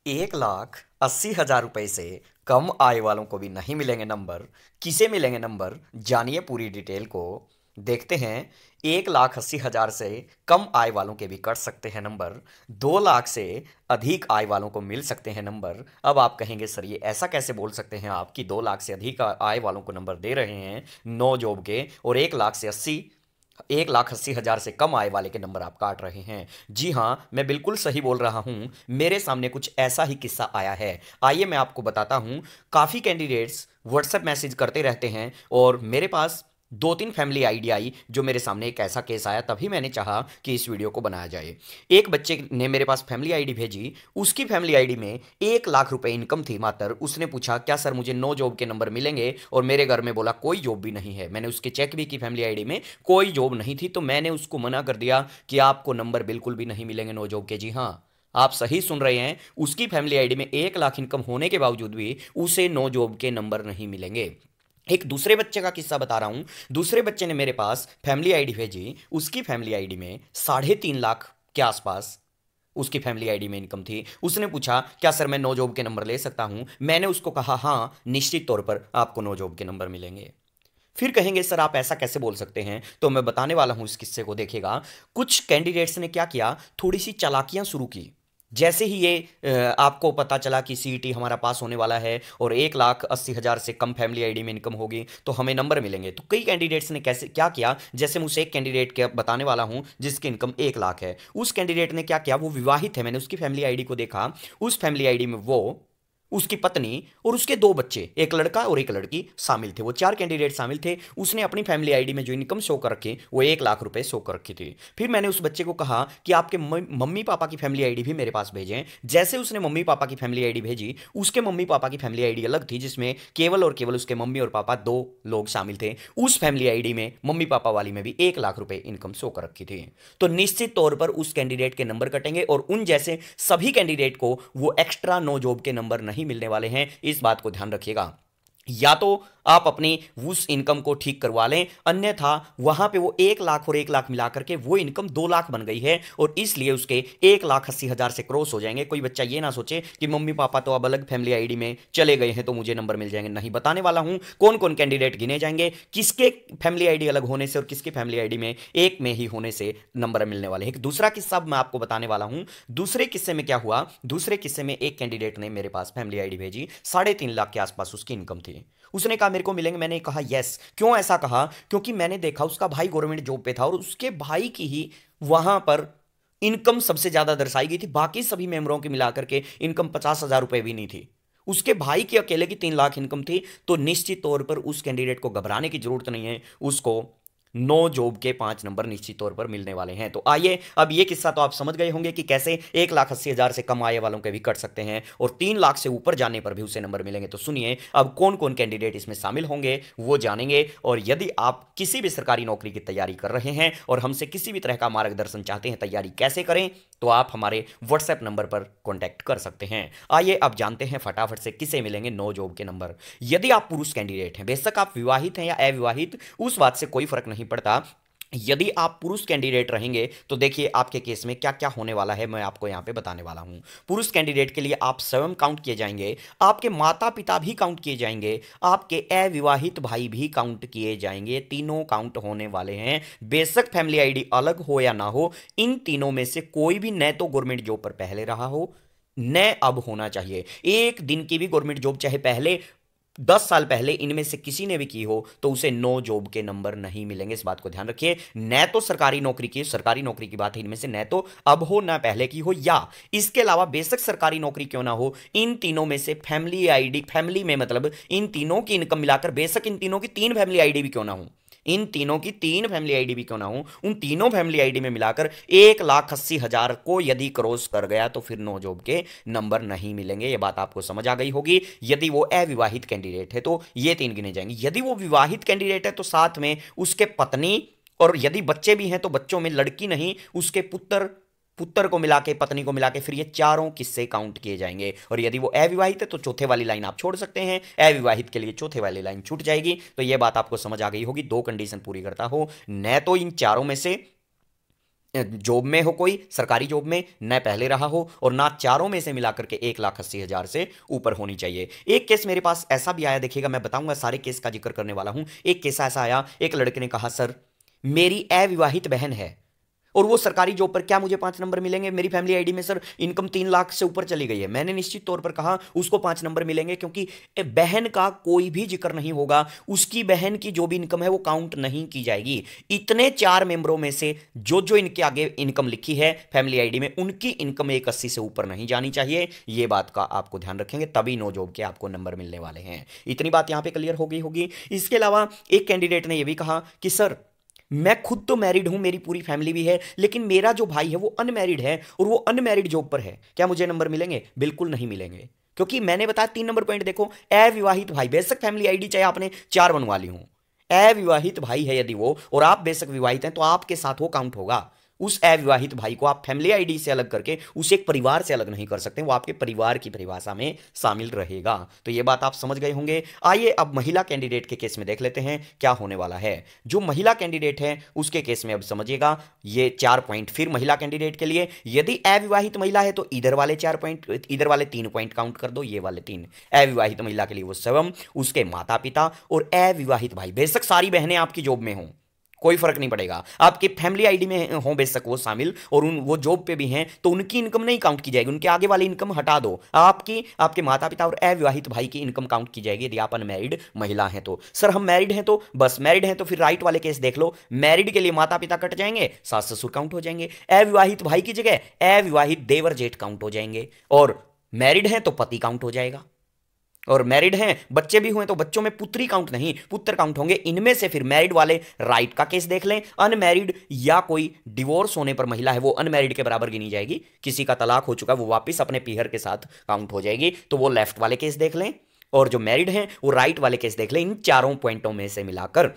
1,80,000 रुपए से कम आय वालों को भी नहीं मिलेंगे नंबर। किसे मिलेंगे नंबर, जानिए पूरी डिटेल को। देखते हैं। 1,80,000 से कम आय वालों के भी कट सकते हैं नंबर। 2 लाख से अधिक आय वालों को मिल सकते हैं नंबर। अब आप कहेंगे सर ये ऐसा कैसे बोल सकते हैं आप कि 2 लाख से अधिक आय वालों को नंबर दे रहे हैं नो जॉब के, और 1,80,000 से कम आय वाले के नंबर आप काट रहे हैं। जी हाँ, मैं बिल्कुल सही बोल रहा हूँ। मेरे सामने कुछ ऐसा ही किस्सा आया है। आइए मैं आपको बताता हूँ। काफ़ी कैंडिडेट्स व्हाट्सएप मैसेज करते रहते हैं और मेरे पास 2-3 फैमिली आईडी आई जो मेरे सामने एक ऐसा केस आया, तभी मैंने चाहा कि इस वीडियो को बनाया जाए। एक बच्चे ने मेरे पास फैमिली आईडी भेजी। उसकी फैमिली आईडी में 1 लाख रुपए इनकम थी मात्र। उसने पूछा क्या सर मुझे नो जॉब के नंबर मिलेंगे, और मेरे घर में बोला कोई जॉब भी नहीं है। मैंने उसके चेक भी की, फैमिली आईडी में कोई जॉब नहीं थी, तो मैंने उसको मना कर दिया कि आपको नंबर बिल्कुल भी नहीं मिलेंगे नो जॉब के। जी हाँ, आप सही सुन रहे हैं। उसकी फैमिली आईडी में 1 लाख इनकम होने के बावजूद भी उसे नो जॉब के नंबर नहीं मिलेंगे। एक दूसरे बच्चे का किस्सा बता रहा हूं। दूसरे बच्चे ने मेरे पास फैमिली आईडी भेजी। उसकी फैमिली आईडी में 3.5 लाख के आसपास उसकी फैमिली आईडी में इनकम थी। उसने पूछा क्या सर मैं नो जॉब के नंबर ले सकता हूं। मैंने उसको कहा हाँ, निश्चित तौर पर आपको नो जॉब के नंबर मिलेंगे। फिर कहेंगे सर आप ऐसा कैसे बोल सकते हैं, तो मैं बताने वाला हूं इस किस्से को। देखिएगा, कुछ कैंडिडेट्स ने क्या किया, थोड़ी सी चालाकियां शुरू की। जैसे ही ये आपको पता चला कि सीईटी हमारा पास होने वाला है और 1,80,000 से कम फैमिली आईडी में इनकम होगी तो हमें नंबर मिलेंगे, तो कई कैंडिडेट्स ने कैसे क्या किया। जैसे मुझे एक कैंडिडेट के बताने वाला हूं जिसकी इनकम 1 लाख है। उस कैंडिडेट ने क्या किया, वो विवाहित है। मैंने उसकी फैमिली आईडी को देखा। उस फैमिली आईडी में वो, उसकी पत्नी और उसके 2 बच्चे, एक लड़का और एक लड़की शामिल थे। वो 4 कैंडिडेट शामिल थे। उसने अपनी फैमिली आईडी में जो इनकम शो कर रखी वो 1 लाख रुपए शो कर रखी थी। फिर मैंने उस बच्चे को कहा कि आपके मम्मी पापा की फैमिली आईडी भी मेरे पास भेजें। जैसे उसने मम्मी पापा की फैमिली आईडी भेजी, उसके मम्मी पापा की फैमिली आईडी अलग थी जिसमें केवल और केवल उसके मम्मी और पापा 2 लोग शामिल थे। उस फैमिली आईडी में मम्मी पापा वाली में भी 1 लाख रुपए इनकम शो कर रखी थी। तो निश्चित तौर पर उस कैंडिडेट के नंबर कटेंगे और उन जैसे सभी कैंडिडेट को वो एक्स्ट्रा नो जॉब के नंबर नहीं मिलने वाले हैं। इस बात को ध्यान रखिएगा। या तो आप अपनी उस इनकम को ठीक करवा लें, अन्यथा वहां पे वो 1 लाख और 1 लाख मिलाकर के वो इनकम 2 लाख बन गई है और इसलिए उसके 1,80,000 से क्रॉस हो जाएंगे। कोई बच्चा ये ना सोचे कि मम्मी पापा तो अब अलग फैमिली आईडी में चले गए हैं तो मुझे नंबर मिल जाएंगे। नहीं, बताने वाला हूं कौन कौन कैंडिडेट गिने जाएंगे, किसके फैमिली आईडी अलग होने से और किसकी फैमिली आईडी में एक में ही होने से नंबर मिलने वाले हैं। एक दूसरा किस्सा मैं आपको बताने वाला हूं। दूसरे किस्से में क्या हुआ, दूसरे किस्से में एक कैंडिडेट ने मेरे पास फैमिली आईडी भेजी। 3.5 लाख के आसपास उसकी इनकम थी। उसने कहा मेरे को मिलेंगे। मैंने कहा यस। क्यों ऐसा कहा, क्योंकि मैंने देखा उसका भाई गवर्नमेंट जॉब पे था और उसके भाई की ही वहां पर इनकम सबसे ज्यादा दर्शाई गई थी। बाकी सभी मेंबरों की मिलाकर के इनकम 50,000 रुपए भी नहीं थी। उसके भाई की अकेले की 3 लाख इनकम थी। तो निश्चित तौर पर उस कैंडिडेट को घबराने की जरूरत नहीं है। उसको नो जॉब के 5 नंबर निश्चित तौर पर मिलने वाले हैं। तो आइए, अब ये किस्सा तो आप समझ गए होंगे कि कैसे 1,80,000 से कम आय वालों के भी कट सकते हैं और 3 लाख से ऊपर जाने पर भी उसे नंबर मिलेंगे। तो सुनिए, अब कौन कौन कैंडिडेट इसमें शामिल होंगे वो जानेंगे। और यदि आप किसी भी सरकारी नौकरी की तैयारी कर रहे हैं और हमसे किसी भी तरह का मार्गदर्शन चाहते हैं तैयारी कैसे करें, तो आप हमारे व्हाट्सएप नंबर पर कॉन्टैक्ट कर सकते हैं। आइए अब जानते हैं फटाफट से किसे मिलेंगे नो जॉब के नंबर। यदि आप पुरुष कैंडिडेट हैं, बेशक आप विवाहित हैं या अविवाहित, उस बात से कोई फर्क नहीं पड़ता। यदि आप पुरुष कैंडिडेट रहेंगे तो देखिए आपके केस में क्या क्या होने वाला है, मैं आपको यहां पे बताने वाला हूं। पुरुष कैंडिडेट के लिए आप स्वयं काउंट किए जाएंगे, आपके माता पिता भी काउंट किए जाएंगे, आपके अविवाहित भाई भी काउंट किए जाएंगे। तीनों काउंट होने वाले हैं। बेशक फैमिली आईडी अलग हो या ना हो, इन तीनों में से कोई भी न तो गवर्नमेंट जॉब पर पहले रहा हो न अब होना चाहिए। एक दिन की भी गवर्नमेंट जॉब चाहे पहले 10 साल पहले इनमें से किसी ने भी की हो तो उसे नो जॉब के नंबर नहीं मिलेंगे। इस बात को ध्यान रखिए। न तो सरकारी नौकरी की बात है इनमें से, न तो अब हो ना पहले की हो, या इसके अलावा बेशक सरकारी नौकरी क्यों ना हो, इन तीनों में से फैमिली आईडी, फैमिली में मतलब इन तीनों की इनकम मिलाकर बेशक इन तीनों की 3 फैमिली आईडी भी क्यों ना हो, इन तीनों की 3 फैमिली आईडी भी क्यों ना हो, उन तीनों फैमिली आईडी में मिलाकर 1,80,000 को यदि क्रॉस कर गया तो फिर नो जॉब के नंबर नहीं मिलेंगे। ये बात आपको समझ आ गई होगी। यदि वो अविवाहित कैंडिडेट है तो ये 3 गिने जाएंगे। यदि वो विवाहित कैंडिडेट है तो साथ में उसके पत्नी, और यदि बच्चे भी हैं तो बच्चों में लड़की नहीं उसके पुत्र, पुत्र को मिला के, पत्नी को मिला के, फिर ये चारों किस्से काउंट किए जाएंगे। और यदि वो अविवाहित है तो चौथे वाली लाइन आप छोड़ सकते हैं, अविवाहित के लिए चौथे वाली लाइन छूट जाएगी। तो ये बात आपको समझ आ गई होगी। 2 कंडीशन पूरी करता हो, न तो इन चारों में से जॉब में हो, कोई सरकारी जॉब में न पहले रहा हो और ना चारों में से मिलाकर के 1,80,000 से ऊपर होनी चाहिए। एक केस मेरे पास ऐसा भी आया, देखिएगा मैं बताऊंगा, सारे केस का जिक्र करने वाला हूं। एक केस ऐसा आया, एक लड़के ने कहा सर मेरी अविवाहित बहन है और वो सरकारी जॉब पर, क्या मुझे 5 नंबर मिलेंगे? मेरी फैमिली आईडी में सर इनकम 3 लाख से ऊपर चली गई है। मैंने निश्चित तौर पर कहा उसको 5 नंबर मिलेंगे, क्योंकि बहन का कोई भी जिक्र नहीं होगा, उसकी बहन की जो भी इनकम है वो काउंट नहीं की जाएगी। इतने 4 मेंबरों में से जो जो इनके आगे इनकम लिखी है फैमिली आईडी में, उनकी इनकम 1,80 से ऊपर नहीं जानी चाहिए। ये बात का आपको ध्यान रखेंगे, तभी नो जॉब के आपको नंबर मिलने वाले हैं। इतनी बात यहां पर क्लियर हो गई होगी। इसके अलावा एक कैंडिडेट ने यह भी कहा कि सर मैं खुद तो मैरिड हूं, मेरी पूरी फैमिली भी है, लेकिन मेरा जो भाई है वो अनमैरिड है और वो अनमैरिड जॉब पर है, क्या मुझे नंबर मिलेंगे? बिल्कुल नहीं मिलेंगे, क्योंकि मैंने बताया 3 नंबर पॉइंट देखो, अविवाहित भाई, बेशक फैमिली आईडी चाहे आपने 4 बनवा ली हो, अविवाहित भाई है यदि वो और आप बेशक विवाहित हैं, तो आपके साथ वो काउंट होगा। उस अविवाहित भाई को आप फैमिली आईडी से अलग करके उसे एक परिवार से अलग नहीं कर सकते, वो आपके परिवार की परिभाषा में शामिल रहेगा। तो ये बात आप समझ गए होंगे। आइए अब महिला कैंडिडेट के केस में देख लेते हैं क्या होने वाला है। जो महिला कैंडिडेट है उसके केस में अब समझिएगा, ये 4 पॉइंट फिर महिला कैंडिडेट के लिए। यदि अविवाहित महिला है तो इधर वाले 4 पॉइंट, इधर वाले 3 पॉइंट काउंट कर दो, ये वाले 3। अविवाहित महिला के लिए वो स्वयं, उसके माता पिता और अविवाहित भाई, बेशक सारी बहनें आपकी जॉब में हों, कोई फर्क नहीं पड़ेगा, आपकी फैमिली आईडी में हो बेशक वो शामिल और वो जॉब पे भी हैं, तो उनकी इनकम नहीं काउंट की जाएगी, उनके आगे वाली इनकम हटा दो। आपकी, आपके माता पिता और अविवाहित भाई की इनकम काउंट की जाएगी यदि आप अनमैरिड महिला हैं तो। सर हम मैरिड हैं तो बस, मैरिड हैं तो फिर राइट वाले केस देख लो, मैरिड के लिए माता पिता कट जाएंगे, सास ससुर काउंट हो जाएंगे, अविवाहित भाई की जगह अविवाहित देवर जेठ काउंट हो जाएंगे, और मैरिड हैं तो पति काउंट हो जाएगा, और मैरिड हैं बच्चे भी हुए तो बच्चों में पुत्री काउंट नहीं पुत्र काउंट होंगे। इनमें से फिर मैरिड वाले राइट का केस देख लें, अनमैरिड या कोई डिवोर्स होने पर महिला है वो अनमैरिड के बराबर गिनी जाएगी, किसी का तलाक हो चुका वो वापस अपने पीहर के साथ काउंट हो जाएगी, तो वो लेफ्ट वाले केस देख लें, और जो मैरिड हैं वो राइट वाले केस देख लें। इन चारों पॉइंटों में से मिलाकर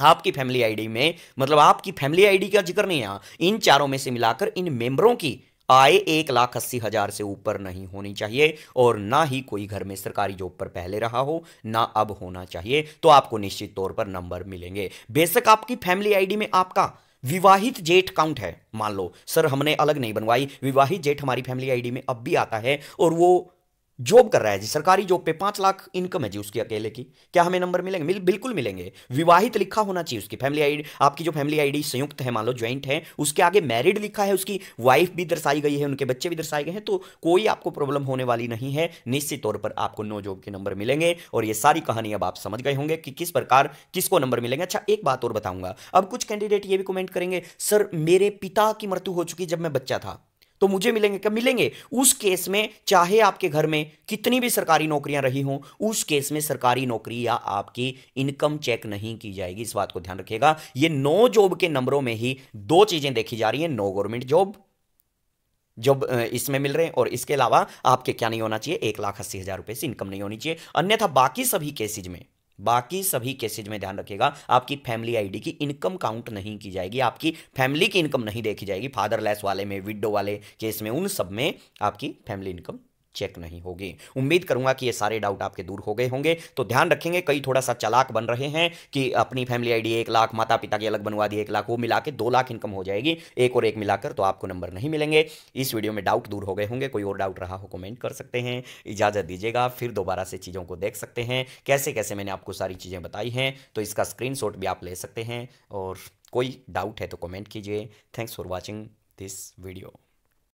आपकी फैमिली आईडी में, मतलब आपकी फैमिली आईडी का जिक्र नहीं है, इन चारों में से मिलाकर इन मेंबरों की आय 1,80,000 से ऊपर नहीं होनी चाहिए, और ना ही कोई घर में सरकारी जॉब पर पहले रहा हो, ना अब होना चाहिए, तो आपको निश्चित तौर पर नंबर मिलेंगे। बेशक आपकी फैमिली आईडी में आपका विवाहित जेठ काउंट है, मान लो सर हमने अलग नहीं बनवाई, विवाहित जेठ हमारी फैमिली आईडी में अब भी आता है और वो जॉब कर रहा है जी, सरकारी जॉब पे 5 लाख इनकम है जी उसकी अकेले की, क्या हमें नंबर मिलेंगे? बिल्कुल मिलेंगे। विवाहित लिखा होना चाहिए उसकी फैमिली आईडी, आपकी जो फैमिली आईडी संयुक्त है, मान लो ज्वाइंट है, उसके आगे मैरिड लिखा है, उसकी वाइफ भी दर्शाई गई है, उनके बच्चे भी दर्शाए गए हैं, तो कोई आपको प्रॉब्लम होने वाली नहीं है। निश्चित तौर पर आपको नो जॉब के नंबर मिलेंगे, और ये सारी कहानी अब आप समझ गए होंगे कि किस प्रकार किसको नंबर मिलेंगे। अच्छा एक बात और बताऊंगा, अब कुछ कैंडिडेट ये भी कमेंट करेंगे सर मेरे पिता की मृत्यु हो चुकी जब मैं बच्चा था, तो मुझे मिलेंगे? क्या मिलेंगे? उस केस में चाहे आपके घर में कितनी भी सरकारी नौकरियां रही हों, उस केस में सरकारी नौकरी या आपकी इनकम चेक नहीं की जाएगी, इस बात को ध्यान रखिएगा। ये नो जॉब के नंबरों में ही 2 चीजें देखी जा रही हैं, नो गवर्नमेंट जॉब जॉब इसमें मिल रहे हैं, और इसके अलावा आपके क्या नहीं होना चाहिए, 1,80,000 रुपए से इनकम नहीं होनी चाहिए। अन्यथा बाकी सभी केसेज में ध्यान रखिएगा, आपकी फैमिली आईडी की इनकम काउंट नहीं की जाएगी, आपकी फैमिली की इनकम नहीं देखी जाएगी। फादरलेस वाले में, विडो वाले केस में, उन सब में आपकी फैमिली इनकम चेक नहीं होगी। उम्मीद करूंगा कि ये सारे डाउट आपके दूर हो गए होंगे। तो ध्यान रखेंगे, कई थोड़ा सा चालाक बन रहे हैं कि अपनी फैमिली आईडी 1 लाख, माता पिता की अलग बनवा दी 1 लाख, वो मिला के 2 लाख इनकम हो जाएगी, एक और एक मिलाकर, तो आपको नंबर नहीं मिलेंगे। इस वीडियो में डाउट दूर हो गए होंगे, कोई और डाउट रहा हो कमेंट कर सकते हैं, इजाज़त दीजिएगा, फिर दोबारा से चीज़ों को देख सकते हैं कैसे कैसे मैंने आपको सारी चीज़ें बताई हैं, तो इसका स्क्रीनशॉट भी आप ले सकते हैं, और कोई डाउट है तो कमेंट कीजिए। Thanks for watching this video.